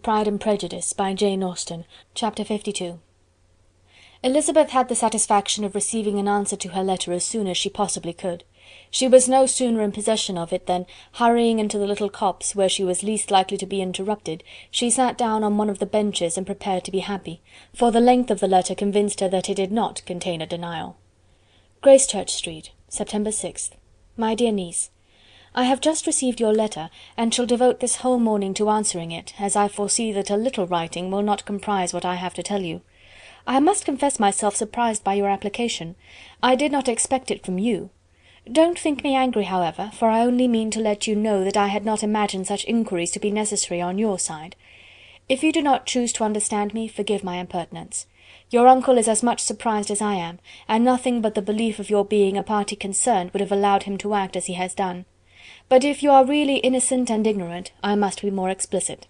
with Pride and Prejudice, by Jane Austen, Chapter 52. Elizabeth had the satisfaction of receiving an answer to her letter as soon as she possibly could. She was no sooner in possession of it than, hurrying into the little copse where she was least likely to be interrupted, she sat down on one of the benches and prepared to be happy, for the length of the letter convinced her that it did not contain a denial. Gracechurch Street, September 6th. My dear niece, I have just received your letter, and shall devote this whole morning to answering it, as I foresee that a little writing will not comprise what I have to tell you. I must confess myself surprised by your application. I did not expect it from you. Don't think me angry, however, for I only mean to let you know that I had not imagined such inquiries to be necessary on your side. If you do not choose to understand me, forgive my impertinence. Your uncle is as much surprised as I am, and nothing but the belief of your being a party concerned would have allowed him to act as he has done. But if you are really innocent and ignorant, I must be more explicit.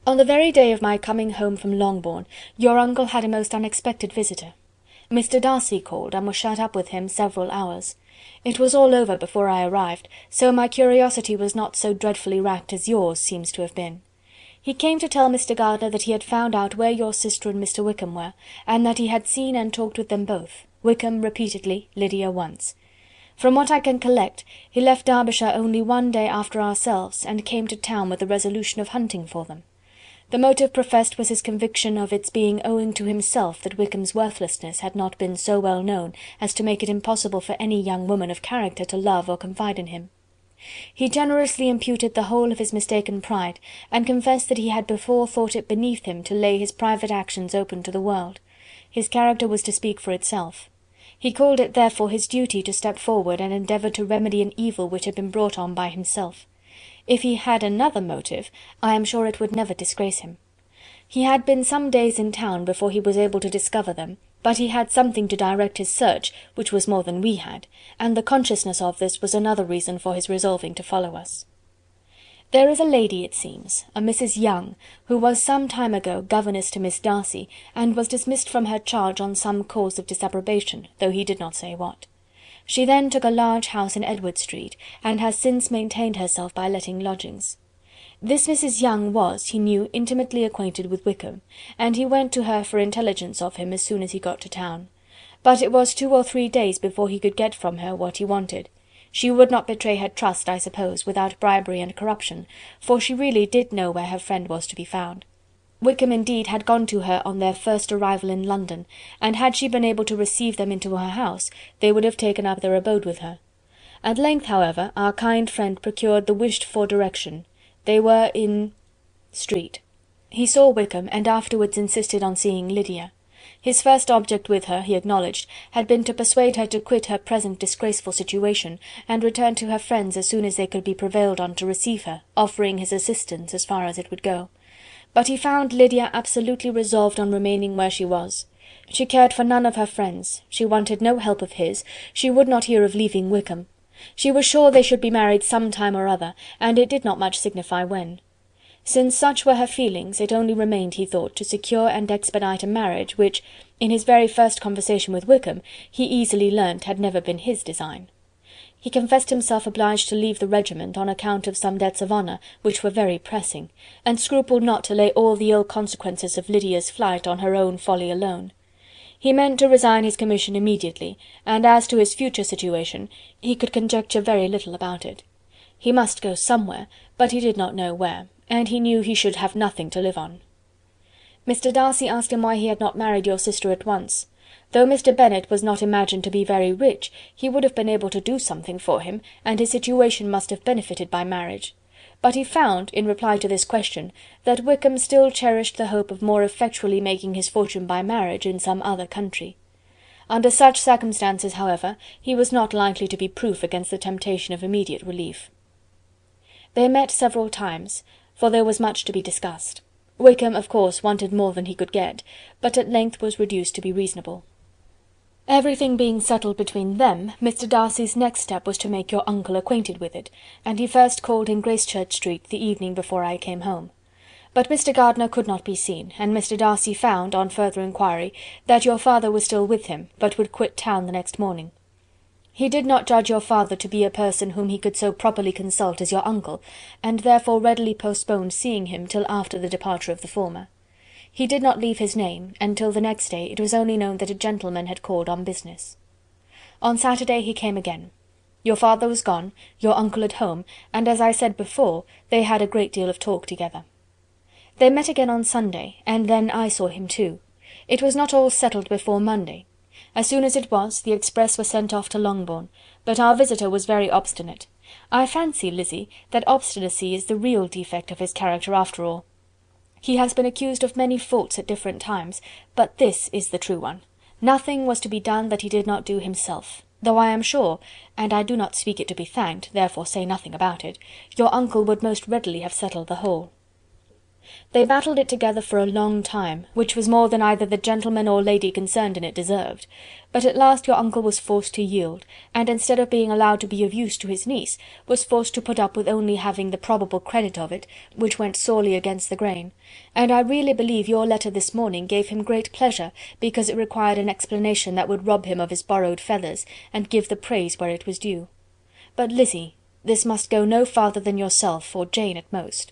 On the very day of my coming home from Longbourn, your uncle had a most unexpected visitor. Mr. Darcy called, and was shut up with him several hours. It was all over before I arrived, so my curiosity was not so dreadfully racked as yours seems to have been. He came to tell Mr. Gardiner that he had found out where your sister and Mr. Wickham were, and that he had seen and talked with them both, Wickham repeatedly, Lydia once. From what I can collect, he left Derbyshire only one day after ourselves, and came to town with the resolution of hunting for them. The motive professed was his conviction of its being owing to himself that Wickham's worthlessness had not been so well known as to make it impossible for any young woman of character to love or confide in him. He generously imputed the whole of his mistaken pride, and confessed that he had before thought it beneath him to lay his private actions open to the world. His character was to speak for itself. He called it therefore his duty to step forward and endeavour to remedy an evil which had been brought on by himself. If he had another motive, I am sure it would never disgrace him. He had been some days in town before he was able to discover them, but he had something to direct his search, which was more than we had, and the consciousness of this was another reason for his resolving to follow us. There is a lady, it seems, a Mrs. Young, who was some time ago governess to Miss Darcy, and was dismissed from her charge on some cause of disapprobation, though he did not say what. She then took a large house in Edward Street, and has since maintained herself by letting lodgings. This Mrs. Young was, he knew, intimately acquainted with Wickham, and he went to her for intelligence of him as soon as he got to town. But it was 2 or 3 days before he could get from her what he wanted. She would not betray her trust, I suppose, without bribery and corruption, for she really did know where her friend was to be found. Wickham indeed had gone to her on their first arrival in London, and had she been able to receive them into her house, they would have taken up their abode with her. At length, however, our kind friend procured the wished-for direction. They were in Street. He saw Wickham, and afterwards insisted on seeing Lydia. His first object with her, he acknowledged, had been to persuade her to quit her present disgraceful situation, and return to her friends as soon as they could be prevailed on to receive her, offering his assistance as far as it would go. But he found Lydia absolutely resolved on remaining where she was. She cared for none of her friends, she wanted no help of his, she would not hear of leaving Wickham. She was sure they should be married some time or other, and it did not much signify when. Since such were her feelings, it only remained, he thought, to secure and expedite a marriage, which, in his very first conversation with Wickham, he easily learnt had never been his design. He confessed himself obliged to leave the regiment on account of some debts of honour, which were very pressing, and scrupled not to lay all the ill consequences of Lydia's flight on her own folly alone. He meant to resign his commission immediately, and as to his future situation, he could conjecture very little about it. He must go somewhere, but he did not know where, and he knew he should have nothing to live on. Mr. Darcy asked him why he had not married your sister at once. Though Mr. Bennet was not imagined to be very rich, he would have been able to do something for him, and his situation must have benefited by marriage. But he found, in reply to this question, that Wickham still cherished the hope of more effectually making his fortune by marriage in some other country. Under such circumstances, however, he was not likely to be proof against the temptation of immediate relief. They met several times, for there was much to be discussed. Wickham, of course, wanted more than he could get, but at length was reduced to be reasonable. Everything being settled between them, Mr. Darcy's next step was to make your uncle acquainted with it, and he first called in Gracechurch Street the evening before I came home. But Mr. Gardiner could not be seen, and Mr. Darcy found, on further inquiry, that your father was still with him, but would quit town the next morning. He did not judge your father to be a person whom he could so properly consult as your uncle, and therefore readily postponed seeing him till after the departure of the former. He did not leave his name, and till the next day it was only known that a gentleman had called on business. On Saturday he came again. Your father was gone, your uncle at home, and as I said before, they had a great deal of talk together. They met again on Sunday, and then I saw him too. It was not all settled before Monday. As soon as it was, the express was sent off to Longbourn, but our visitor was very obstinate. I fancy, Lizzie, that obstinacy is the real defect of his character after all. He has been accused of many faults at different times, but this is the true one. Nothing was to be done that he did not do himself, though I am sure, and I do not speak it to be thanked, therefore say nothing about it, your uncle would most readily have settled the whole. They battled it together for a long time, which was more than either the gentleman or lady concerned in it deserved, but at last your uncle was forced to yield, and instead of being allowed to be of use to his niece, was forced to put up with only having the probable credit of it, which went sorely against the grain, and I really believe your letter this morning gave him great pleasure, because it required an explanation that would rob him of his borrowed feathers, and give the praise where it was due. But, Lizzie, this must go no farther than yourself, or Jane at most.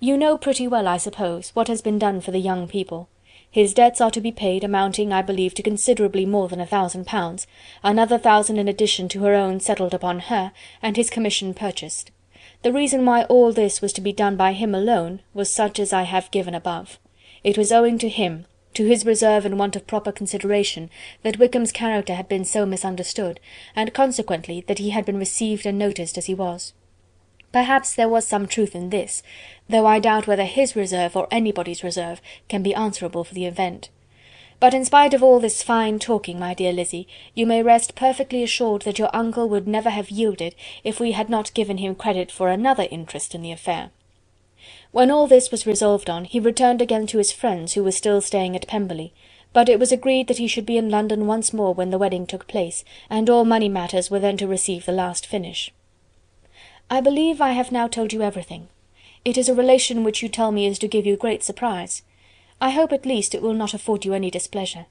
You know pretty well, I suppose, what has been done for the young people. His debts are to be paid, amounting, I believe, to considerably more than £1,000, another 1,000 in addition to her own settled upon her, and his commission purchased. The reason why all this was to be done by him alone was such as I have given above. It was owing to him, to his reserve and want of proper consideration, that Wickham's character had been so misunderstood, and consequently that he had been received and noticed as he was. Perhaps there was some truth in this, though I doubt whether his reserve or anybody's reserve can be answerable for the event. But in spite of all this fine talking, my dear Lizzie, you may rest perfectly assured that your uncle would never have yielded if we had not given him credit for another interest in the affair. When all this was resolved on, he returned again to his friends who were still staying at Pemberley, but it was agreed that he should be in London once more when the wedding took place, and all money matters were then to receive the last finish. I believe I have now told you everything. It is a relation which you tell me is to give you great surprise. I hope at least it will not afford you any displeasure.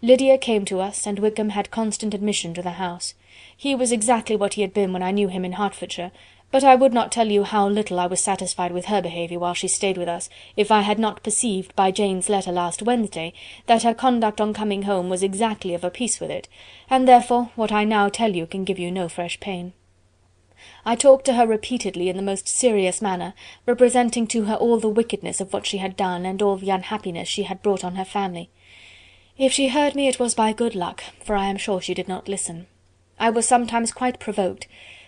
Lydia came to us, and Wickham had constant admission to the house. He was exactly what he had been when I knew him in Hertfordshire, but I would not tell you how little I was satisfied with her behaviour while she stayed with us, if I had not perceived by Jane's letter last Wednesday that her conduct on coming home was exactly of a piece with it, and therefore what I now tell you can give you no fresh pain. I talked to her repeatedly in the most serious manner, representing to her all the wickedness of what she had done, and all the unhappiness she had brought on her family. If she heard me it was by good luck, for I am sure she did not listen. I was sometimes quite provoked,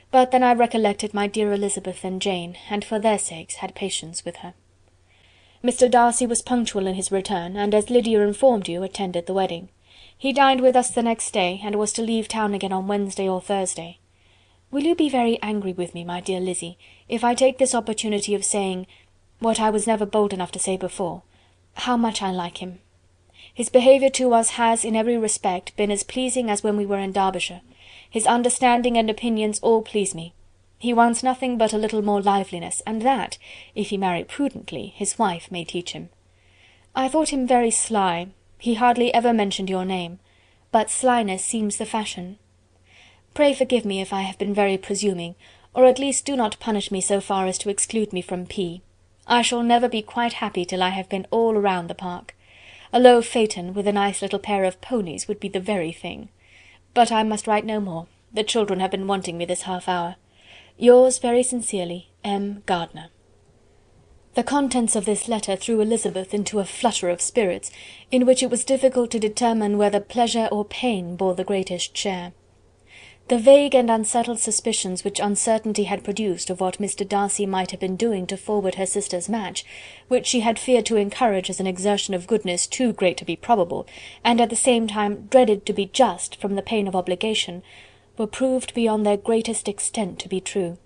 but then I recollected my dear Elizabeth and Jane, and for their sakes had patience with her. Mr. Darcy was punctual in his return, and as Lydia informed you, attended the wedding. He dined with us the next day, and was to leave town again on Wednesday or Thursday. Will you be very angry with me, my dear Lizzie, if I take this opportunity of saying, what I was never bold enough to say before, how much I like him? His behaviour to us has, in every respect, been as pleasing as when we were in Derbyshire. His understanding and opinions all please me. He wants nothing but a little more liveliness, and that, if he marry prudently, his wife may teach him. I thought him very sly. He hardly ever mentioned your name, but slyness seems the fashion. Pray forgive me if I have been very presuming, or at least do not punish me so far as to exclude me from P. I shall never be quite happy till I have been all round the park. A low phaeton, with a nice little pair of ponies, would be the very thing. But I must write no more. The children have been wanting me this half-hour. Yours very sincerely, M. Gardiner. The contents of this letter threw Elizabeth into a flutter of spirits, in which it was difficult to determine whether pleasure or pain bore the greatest share. The vague and unsettled suspicions which uncertainty had produced of what Mr. Darcy might have been doing to forward her sister's match, which she had feared to encourage as an exertion of goodness too great to be probable, and at the same time dreaded to be just from the pain of obligation, were proved beyond their greatest extent to be true.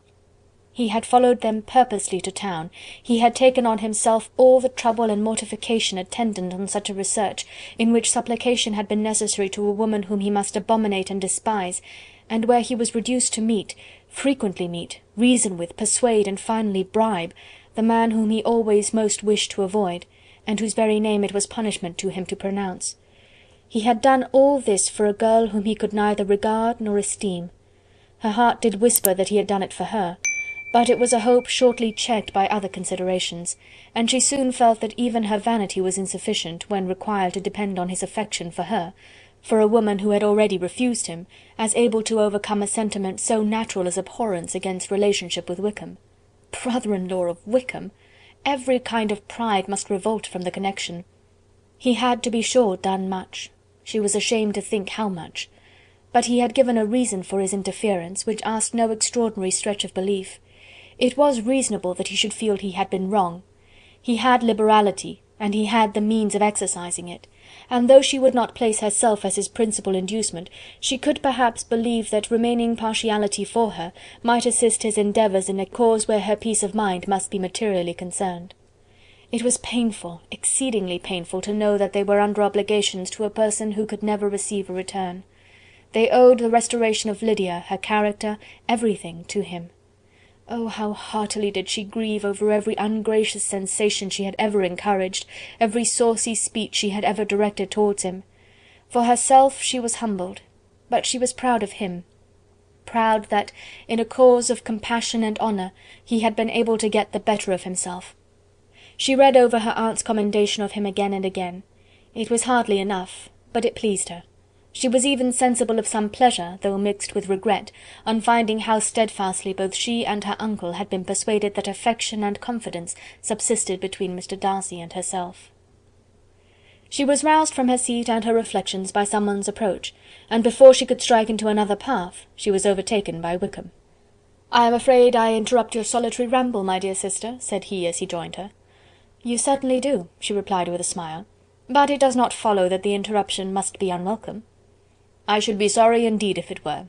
He had followed them purposely to town, he had taken on himself all the trouble and mortification attendant on such a research, in which supplication had been necessary to a woman whom he must abominate and despise, and where he was reduced to meet, frequently meet, reason with, persuade, and finally bribe, the man whom he always most wished to avoid, and whose very name it was punishment to him to pronounce. He had done all this for a girl whom he could neither regard nor esteem. Her heart did whisper that he had done it for her, but it was a hope shortly checked by other considerations, and she soon felt that even her vanity was insufficient, when required to depend on his affection for her, for a woman who had already refused him, as able to overcome a sentiment so natural as abhorrence against relationship with Wickham. Brother-in-law of Wickham! Every kind of pride must revolt from the connection. He had, to be sure, done much. She was ashamed to think how much. But he had given a reason for his interference, which asked no extraordinary stretch of belief. It was reasonable that he should feel he had been wrong. He had liberality, and he had the means of exercising it, and though she would not place herself as his principal inducement, she could perhaps believe that remaining partiality for her might assist his endeavours in a cause where her peace of mind must be materially concerned. It was painful, exceedingly painful, to know that they were under obligations to a person who could never receive a return. They owed the restoration of Lydia, her character, everything, to him. Oh, how heartily did she grieve over every ungracious sensation she had ever encouraged, every saucy speech she had ever directed towards him. For herself she was humbled, but she was proud of him. Proud that, in a cause of compassion and honour, he had been able to get the better of himself. She read over her aunt's commendation of him again and again. It was hardly enough, but it pleased her. She was even sensible of some pleasure, though mixed with regret, on finding how steadfastly both she and her uncle had been persuaded that affection and confidence subsisted between Mr. Darcy and herself. She was roused from her seat and her reflections by someone's approach, and before she could strike into another path, she was overtaken by Wickham. "I am afraid I interrupt your solitary ramble, my dear sister," said he as he joined her. "You certainly do," she replied with a smile, "but it does not follow that the interruption must be unwelcome." "I should be sorry indeed if it were.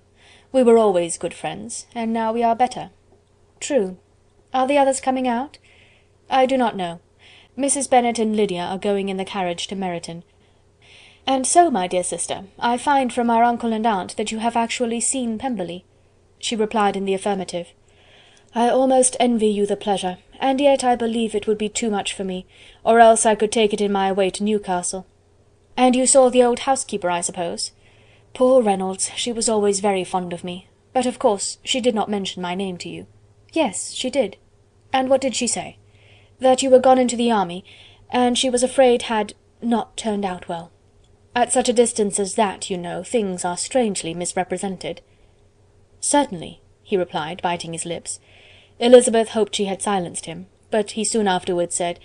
We were always good friends, and now we are better." "True. Are the others coming out?" "I do not know. Mrs. Bennet and Lydia are going in the carriage to Meryton. And so, my dear sister, I find from our uncle and aunt that you have actually seen Pemberley." She replied in the affirmative. "I almost envy you the pleasure, and yet I believe it would be too much for me, or else I could take it in my way to Newcastle." "And you saw the old housekeeper, I suppose?" "Poor Reynolds, she was always very fond of me, but of course she did not mention my name to you." "Yes, she did." "And what did she say?" "That you were gone into the army, and she was afraid had not turned out well. At such a distance as that, you know, things are strangely misrepresented." "Certainly," he replied, biting his lips. Elizabeth hoped she had silenced him, but he soon afterwards said,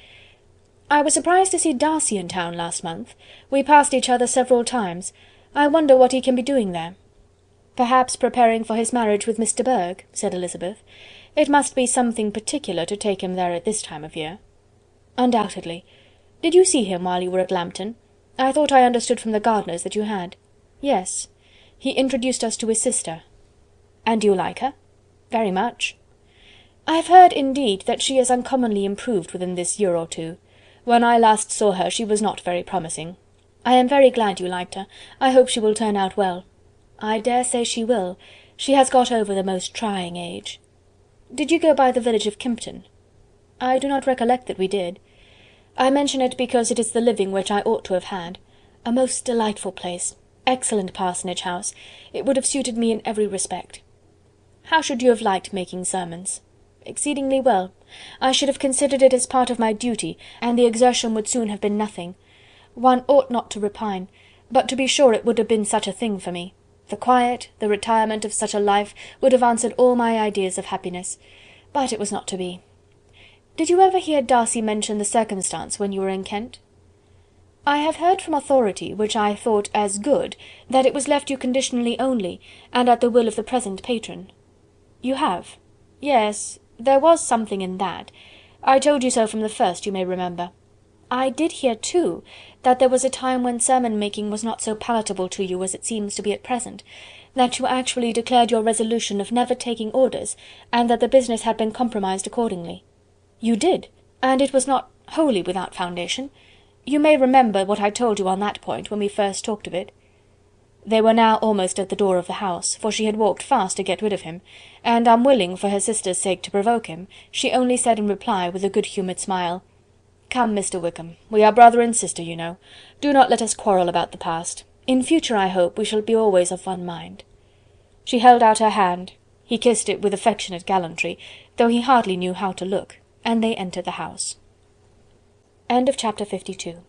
"I was surprised to see Darcy in town last month. We passed each other several times. I wonder what he can be doing there." "Perhaps preparing for his marriage with Mr. Burgh," said Elizabeth. "It must be something particular to take him there at this time of year." "Undoubtedly. Did you see him while you were at Lambton? I thought I understood from the Gardiners that you had." "Yes. He introduced us to his sister." "And do you like her?" "Very much." "I have heard, indeed, that she is uncommonly improved within this year or two. When I last saw her she was not very promising. I am very glad you liked her. I hope she will turn out well." "I dare say she will. She has got over the most trying age." "Did you go by the village of Kympton?" "I do not recollect that we did. I mention it because it is the living which I ought to have had. A most delightful place. Excellent parsonage house. It would have suited me in every respect." "How should you have liked making sermons?" "Exceedingly well. I should have considered it as part of my duty, and the exertion would soon have been nothing. One ought not to repine, but to be sure it would have been such a thing for me. The quiet, the retirement of such a life would have answered all my ideas of happiness, but it was not to be. Did you ever hear Darcy mention the circumstance when you were in Kent?" "I have heard from authority, which I thought as good, that it was left you conditionally only, and at the will of the present patron." "You have?" "Yes, there was something in that. I told you so from the first, you may remember. I did hear, too, that there was a time when sermon-making was not so palatable to you as it seems to be at present, that you actually declared your resolution of never taking orders, and that the business had been compromised accordingly." "You did? And it was not wholly without foundation? You may remember what I told you on that point, when we first talked of it." They were now almost at the door of the house, for she had walked fast to get rid of him, and unwilling, for her sister's sake, to provoke him, she only said in reply, with a good-humoured smile, Come, Mr. Wickham, we are brother and sister, you know. Do not let us quarrel about the past. In future, I hope, we shall be always of one mind." She held out her hand. He kissed it with affectionate gallantry, though he hardly knew how to look, and they entered the house. Chapter 52.